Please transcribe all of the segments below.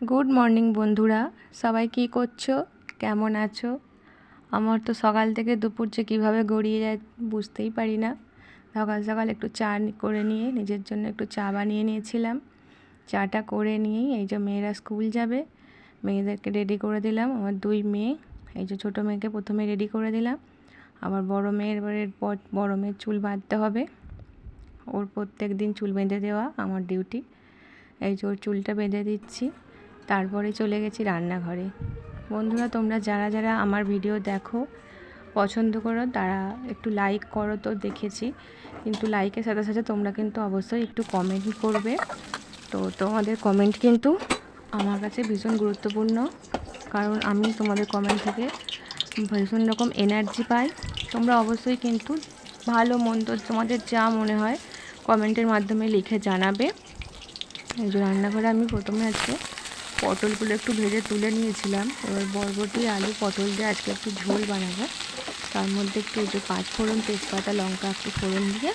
Good morning বন্ধুরা, সবাই কি করছো, কেমন আছো? আমার তো সকাল থেকে দুপুর যে কীভাবে গড়িয়ে যায় বুঝতেই পারি না। সকাল সকাল একটু চা করে নিয়ে নিজের জন্য একটু চা বানিয়ে নিয়েছিলাম। চাটা করে নিয়েই এই যে মেয়েরা স্কুল যাবে, মেয়েদেরকে রেডি করে দিলাম। আমার দুই মেয়ে, এই যে ছোটো মেয়েকে প্রথমে রেডি করে দিলাম। আবার বড় মেয়ের পর বড় মেয়ের চুল বাঁধতে হবে। ওর প্রত্যেক দিন চুল বেঁধে দেওয়া আমার ডিউটি। এই যে ওর চুলটা বেঁধে দিচ্ছি, তারপরে চলে গেছি রান্নাঘরে। বন্ধুরা, তোমরা যারা যারা আমার ভিডিও দেখো, পছন্দ করো, তারা একটু লাইক করো। তো দেখেছি, কিন্তু লাইকের সাথে সাথে তোমরা কিন্তু অবশ্যই একটু কমেন্ট করবে। তো তোমাদের কমেন্ট কিন্তু আমার কাছে ভীষণ গুরুত্বপূর্ণ, কারণ আমি তোমাদের কমেন্ট থেকে ভীষণ রকম এনার্জি পাই। তোমরা অবশ্যই কিন্তু ভালো মন্দ তোমাদের যা মনে হয় কমেন্টের মাধ্যমে লিখে জানাবে। এই যে রান্নাঘরে আমি প্রথমে আজকে পটলগুলো একটু ভেজে তুলে নিয়েছিলাম। এবার বরবটি, আলু, পটল দিয়ে আজকে একটু ঝোল বানাবো। তার মধ্যে একটু এই যে পাঁচফোড়ন, তেজপাতা, লঙ্কা একটু ফোড়ন দিয়ে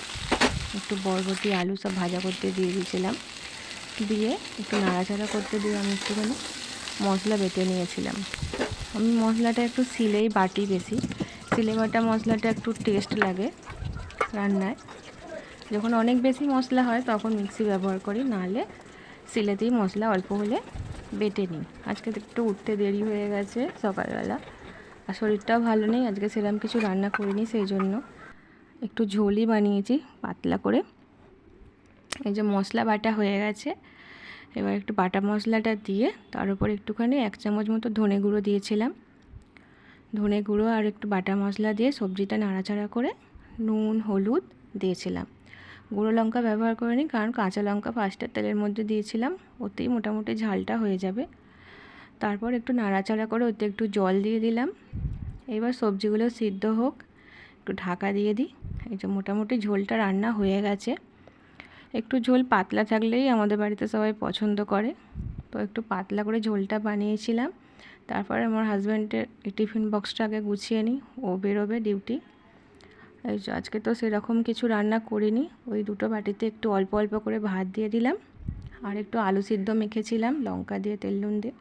একটু বরবটি, আলু সব ভাজা করতে দিয়ে দিয়েছিলাম। দিয়ে একটু নাড়াচাড়া করতে দিয়ে আমি একটুখানি মশলা বেটে নিয়েছিলাম। আমি মশলাটা একটু শিলেই বাটি বেশি। শিলে বাটা মশলাটা একটু টেস্ট লাগে রান্নায়। যখন অনেক বেশি মশলা হয় তখন মিক্সি ব্যবহার করি, নাহলে শিলেতেই মশলা অল্প হলে বেটে নিই। আজকে একটু উঠতে দেরি হয়ে গেছে সকালবেলা, আর শরীরটাও ভালো নেই। আজকে সেরকম কিছু রান্না করিনি, সেই জন্য একটু ঝোলই বানিয়েছি পাতলা করে। এই যে মশলা বাটা হয়ে গেছে, এবার একটু বাটা মশলাটা দিয়ে তার উপর একটুখানি 1 চামচ মতো ধনে গুঁড়ো দিয়েছিলাম। ধনে গুঁড়ো আর একটু বাটা মশলা দিয়ে সবজিটা নাড়াচাড়া করে নুন, হলুদ দিয়েছিলাম। গুঁড়ো লঙ্কা ব্যবহার করিনি, কারণ কাঁচা লঙ্কা ফার্স্টে তেলের মধ্যে দিয়েছিলাম, ওতেই মোটামুটি ঝালটা হয়ে যাবে। তারপর একটু নাড়াচাড়া করে ওতে একটু জল দিয়ে দিলাম। এবার সবজিগুলো সিদ্ধ হোক, একটু ঢাকা দিয়ে দিই। এই যে মোটামুটি ঝোলটা রান্না হয়ে গেছে। একটু ঝোল পাতলা থাকলেই আমাদের বাড়িতে সবাই পছন্দ করে, তো একটু পাতলা করে ঝোলটা বানিয়েছিলাম। তারপরে আমার হাজব্যান্ডের টিফিন বক্সটা আগে গুছিয়ে নিই, ও বেরোবে ডিউটি। এই যে আজকে তো সেরকম কিছু রান্না করিনি, ওই দুটো বাটিতে একটু অল্প অল্প করে ভাত দিয়ে দিলাম, আর একটু আলু সিদ্ধ মেখেছিলাম লঙ্কা দিয়ে, তেল নুন দিয়ে।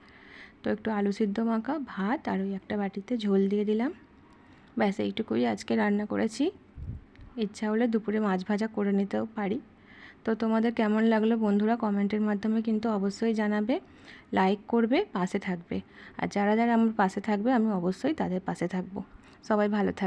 তো একটু আলু সিদ্ধ মাখা ভাত আর ওই একটা বাটিতে ঝোল দিয়ে দিলাম। ব্যাস এইটুকুই আজকে রান্না করেছি। ইচ্ছা হলে দুপুরে মাছ ভাজা করে নিতেও পারি। তো তোমাদের কেমন লাগলো বন্ধুরা, কমেন্টের মাধ্যমে কিন্তু অবশ্যই জানাবে। লাইক করবে, পাশে থাকবে। আর যারা যারা আমার পাশে থাকবে আমি অবশ্যই তাদের পাশে থাকবো। সবাই ভালো থাকবে।